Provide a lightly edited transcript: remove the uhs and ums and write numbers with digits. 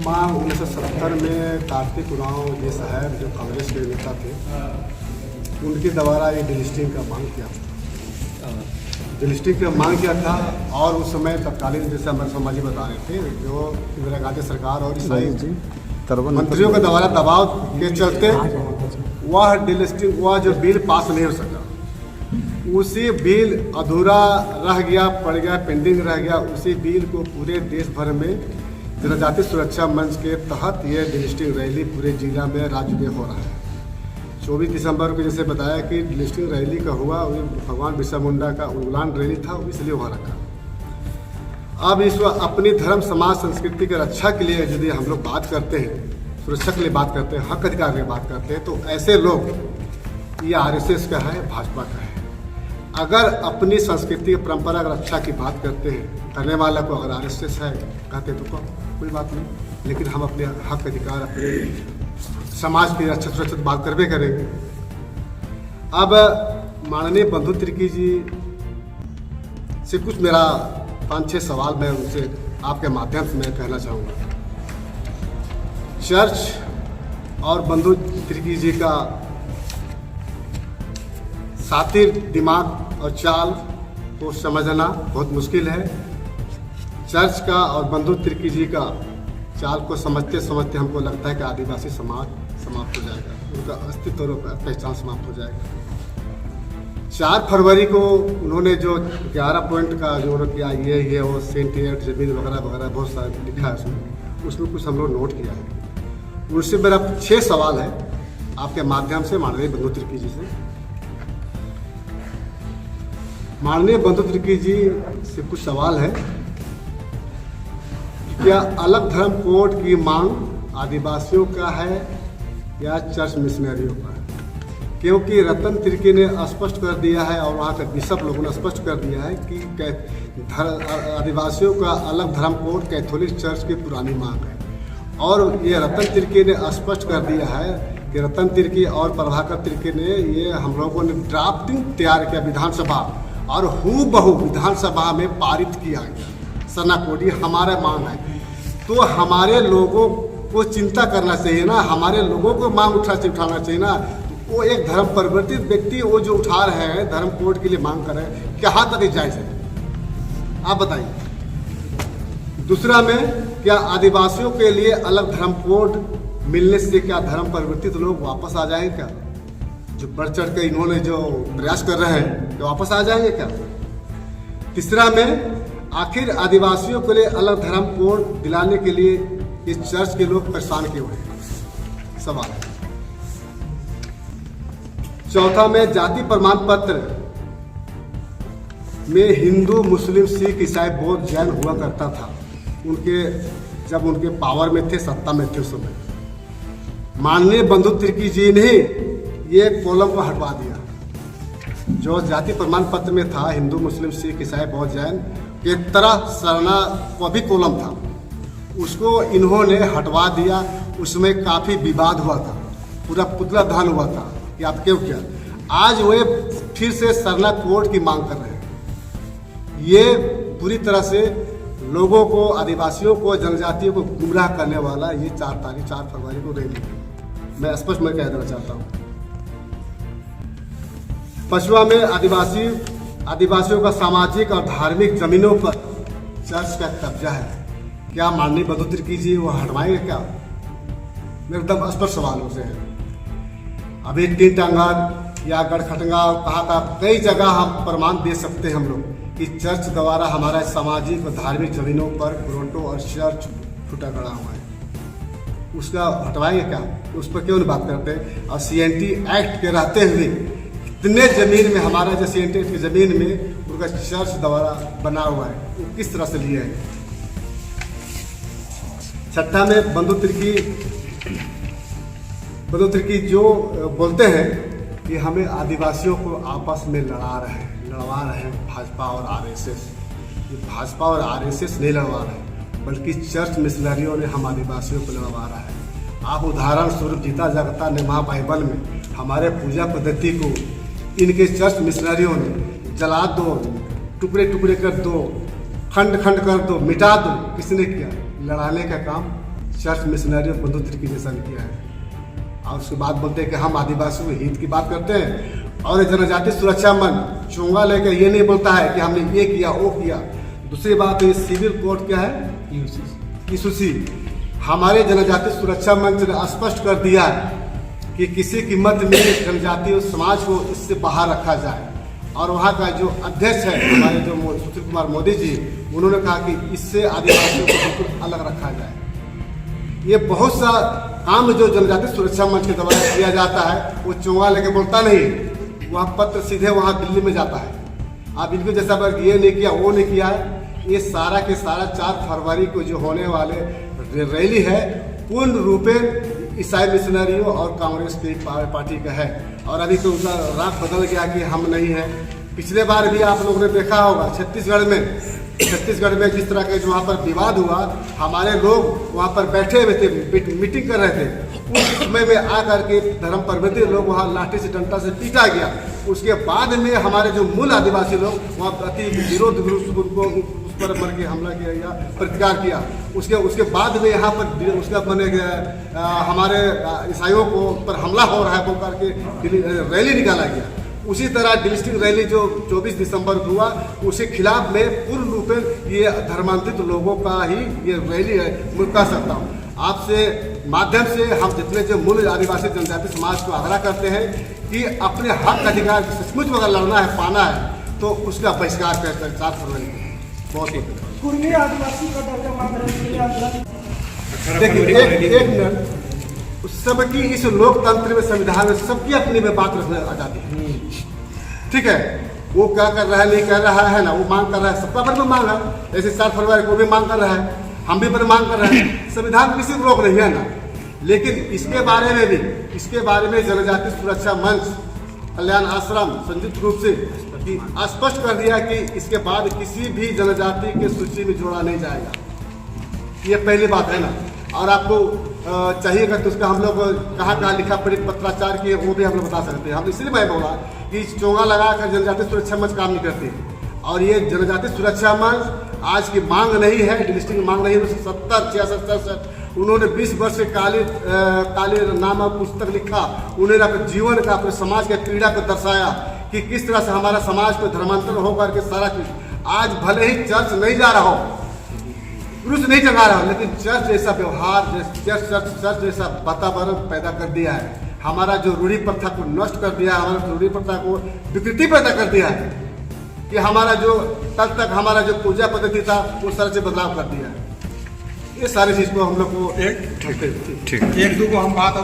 माह 1970 में कार्तिक उरांव जी साहब जो कांग्रेस के नेता थे, उनके द्वारा ये डिलिस्टिंग का मांग किया था। डिलिस्टिंग का मांग किया था और उस समय तत्कालीन, जैसे हमारे शर्मा जी बता रहे थे, जो इंदिरा गांधी सरकार और ईसाई मंत्रियों के द्वारा दबाव के चलते वह डिलिस्टिंग, वह जो बिल पास नहीं हो सका। उसी बिल अधूरा रह गया, पड़ गया, पेंडिंग रह गया। उसी बिल को पूरे देश भर में जनजाति सुरक्षा मंच के तहत ये डिलिस्टिंग रैली पूरे जिला में, राज्य में हो रहा है। 24 दिसंबर को जैसे बताया कि डिलिस्टिंग रैली का हुआ, भगवान बिरसा मुंडा का उल्लान रैली था, इसलिए वहाँ रखा। अब इस अपनी धर्म, समाज, संस्कृति की रक्षा के लिए यदि हम लोग बात करते हैं, सुरक्षा के लिए बात करते हैं, हक अधिकार के लिए बात करते हैं, तो ऐसे लोग, ये RSS का है, भाजपा का है। अगर अपनी संस्कृति परंपरा की रक्षा की बात करते हैं, करने वाला को अगर RSS है कहते तो कोई बात नहीं, लेकिन हम अपने हक अधिकार, अपने समाज की रक्षा सुरक्षा बात करबे करेंगे। अब माननीय बंधु तिर्की जी से कुछ मेरा 5-6 सवाल मैं उनसे आपके माध्यम से मैं कहना चाहूँगा। चर्च और बंधु तिर्की जी का सातिर दिमाग और चाल को समझना बहुत मुश्किल है। चर्च का और बंधु तिर्की जी का चाल को समझते समझते हमको लगता है कि आदिवासी समाज समाप्त हो जाएगा, उनका अस्तित्व और पहचान समाप्त हो जाएगा। 4 फरवरी को उन्होंने जो 11 पॉइंट का जो उन्होंने किया, ये वो सेंटिएट जमीन वगैरह वगैरह बहुत सारा लिखा है उसमें कुछ हम लोग नोट किया है। उनसे मेरा 6 सवाल है आपके माध्यम से माननीय बंधु तिर्की जी से। माननीय बंधु तिर्की जी से कुछ सवाल है। क्या अलग धर्म कोड की मांग आदिवासियों का है या चर्च मिशनरियों का है? क्योंकि रतन तिर्की ने स्पष्ट कर दिया है और वहाँ के बिशप लोगों ने स्पष्ट कर दिया है कि आदिवासियों का अलग धर्म कोड कैथोलिक चर्च की पुरानी मांग है। और ये रतन तिर्की ने स्पष्ट कर दिया है कि रतन तिर्की और प्रभाकर तिर्की ने ये हम लोगों ने ड्राफ्टिंग तैयार किया विधानसभा, और हूबहू विधानसभा में पारित किया गया सरना कोड। ये हमारा मांग है, तो हमारे लोगों को चिंता करना चाहिए ना, हमारे लोगों को मांग उठाना चाहिए ना। वो एक धर्म परिवर्तित व्यक्ति वो जो उठा रहे हैं, धर्म कोड के लिए मांग कर रहे हैं, कहाँ तक जायज है आप बताइए। दूसरा में, क्या आदिवासियों के लिए अलग धर्म कोड मिलने से क्या धर्म परिवर्तित लोग वापस आ जाएंगे? क्या जो बढ़ चढ़ के इन्होंने जो प्रयास कर रहे हैं, तो वापस आ जाएंगे क्या? तीसरा में, आखिर आदिवासियों के लिए अलग धर्म कोड दिलाने के लिए इस चर्च के लोग परेशान क्यों हैं? सवाल है। चौथा में, जाति प्रमाण पत्र में हिंदू, मुस्लिम, सिख, ईसाई, बौद्ध, जैन हुआ करता था उनके, जब उनके पावर में थे, सत्ता में थे उस समय। माननीय बंधु तिर्की जी ने ये कॉलम को हटवा दिया। जो जाति प्रमाण पत्र में था हिंदू, मुस्लिम, सिख, ईसाई, बौद्ध, जैन के तरह सरना को भी कॉलम था, उसको इन्होंने हटवा दिया। उसमें काफ़ी विवाद हुआ था, पूरा पुतला दहन हुआ था कि आप क्यों किया। आज वे फिर से सरना कोड की मांग कर रहे हैं। ये पूरी तरह से लोगों को, आदिवासियों को, जनजातियों को गुमराह करने वाला ये 4 फरवरी को रैली, मैं स्पष्ट मैं कह देना चाहता हूँ। पचवा में, आदिवासियों का सामाजिक और धार्मिक जमीनों पर चर्च का कब्जा है। क्या माननीय बंधु तिर्की जी वो हटवाएंगे क्या? मेरे एकदम स्पष्ट सवाल उनसे है। अभी टीटांगर या गढ़खटगा कहा कई जगह हम प्रमाण दे सकते हैं हम लोग कि चर्च द्वारा हमारा सामाजिक और धार्मिक जमीनों पर टोरंटो और चर्च छूटा गड़ा हुआ है। उसका हटवाएंगे क्या? उस पर क्यों नहीं बात करते? और CNT एक्ट के रहते हुए इतने जमीन में, हमारा जो CNT एक्ट की जमीन में उनका चर्च द्वारा बना हुआ है, वो किस तरह से लिया है? छठा में, बंधु तिर्की जो बोलते हैं कि हमें आदिवासियों को आपस में लड़वा रहे हैं भाजपा और RSS। ये भाजपा और RSS नहीं लड़वा रहे, बल्कि चर्च मिशनरियों ने हम आदिवासियों को लड़वा रहा है। आप उदाहरण स्वरूप गीता जगता ने बाइबल में हमारे पूजा पद्धति को इनके चर्च मिशनरियों ने जला दो, टुकड़े टुकड़े कर दो, खंड खंड कर दो, मिटा दो, किसने किया? लड़ाने का काम चर्च मिशनरी और बंधु तरीके जैसा भी किया है। और उसके बाद बोलते हैं कि हम आदिवासियों के हित की बात करते हैं और जनजाति सुरक्षा मंच चोंगा लेकर ये नहीं बोलता है कि हमने ये किया वो किया। दूसरी बात ये सिविल कोर्ट क्या है, यूसीसी। हमारे जनजाति सुरक्षा मंच ने स्पष्ट कर दिया है कि किसी कीमत में जनजातीय समाज को इससे बाहर रखा जाए। और वहाँ का जो अध्यक्ष है हमारे जो सुशील कुमार मोदी जी, उन्होंने कहा कि इससे आदिवासियों को बिल्कुल अलग रखा जाए। ये बहुत सा काम जो जनजाति सुरक्षा मंच के द्वारा किया जाता है वो चोंगा लेके बोलता नहीं, वहाँ पत्र सीधे वहाँ दिल्ली में जाता है। आप इनको जैसा ये नहीं किया वो नहीं किया है। ये सारा के सारा 4 फरवरी को जो होने वाले रैली है पूर्ण रूपे ईसाई मिशनरियों और कांग्रेस की पार्टी का है। और अभी तो उनका राग बदल गया कि हम नहीं हैं। पिछले बार भी आप लोगों ने देखा होगा छत्तीसगढ़ में जिस तरह के जो वहाँ पर विवाद हुआ, हमारे लोग वहाँ पर बैठे हुए थे, मीटिंग कर रहे थे। उस समय में आकर के धर्म प्रवृत्ति लोग वहाँ लाठी से डंडा से पीटा गया। उसके बाद में हमारे जो मूल आदिवासी लोग वहाँ अति विरोध उनको उस पर मर के हमला किया या प्रतिकार किया। उसके बाद में यहाँ पर उसका बने गया हमारे ईसाइयों को पर हमला हो रहा है बोल करके रैली निकाला गया। उसी तरह डिस्ट्रिक्ट रैली जो 24 दिसंबर को हुआ उसके खिलाफ में पूर्ण रूप में ये धर्मांतरित लोगों का ही ये रैली है। मैं कह सकता हूँ आपसे माध्यम से हम जितने जो मूल आदिवासी जनजाति समाज को आग्रह करते हैं कि अपने हक अधिकार सचमुच में अगर लड़ना है पाना है तो उसका बहिष्कार कर 4 फरवरी को। बहुत कुर्मी आदिवासी का दर्जा मांग रहे हैं। देखिए एक मिनट, सबकी इस लोकतंत्र में संविधान में सबकी अपनी में बात रखने आजादी है, ठीक है। वो क्या कर रहा है नहीं कर रहा है ना, वो मांग कर रहा है, सबका पर मांग है। जैसे 4 फरवरी को भी मांग कर रहा है, हम भी पर मांग कर रहे हैं। संविधान किसी को रोक नहीं है ना। लेकिन इसके बारे में जनजाति सुरक्षा मंच कल्याण आश्रम संयुक्त रूप से स्पष्ट कर दिया कि इसके बाद किसी भी जनजाति के सूची में जोड़ा नहीं जाएगा। ये पहली बात है ना। और आपको चाहिएगा तो उसका हम लोग कहाँ लिखा पढ़ी पत्राचार किए वो भी हम लोग बता सकते हैं। हम इसलिए मैं बोला कि चोंगा लगा कर जनजाति सुरक्षा मंच काम नहीं करती। और ये जनजाति सुरक्षा मंच आज की मांग नहीं है, डिस्ट्रिक्ट की मांग नहीं है। 70, 66 उन्होंने 20 वर्ष से काली नाम पुस्तक लिखा। उन्होंने अपने जीवन का अपने समाज के पीड़ा को दर्शाया कि किस तरह से हमारा समाज को धर्मांतरण होकर के सारा चीज आज भले ही चर्च नहीं जा रहा हो, क्रूस नहीं चढ़ा रहा हो, लेकिन चर्च जैसा व्यवहार चर्च जैसा वातावरण पैदा कर दिया है। हमारा जो रूढ़ी प्रथा को नष्ट कर दिया है, हमारा रूढ़ी प्रथा को विकृति पैदा कर दिया है कि हमारा जो तक हमारा जो पूजा पद्धति था वो सारे से बदलाव कर दिया है। ये सारी चीज को हम लोग को ठीक 1-2 को हम बात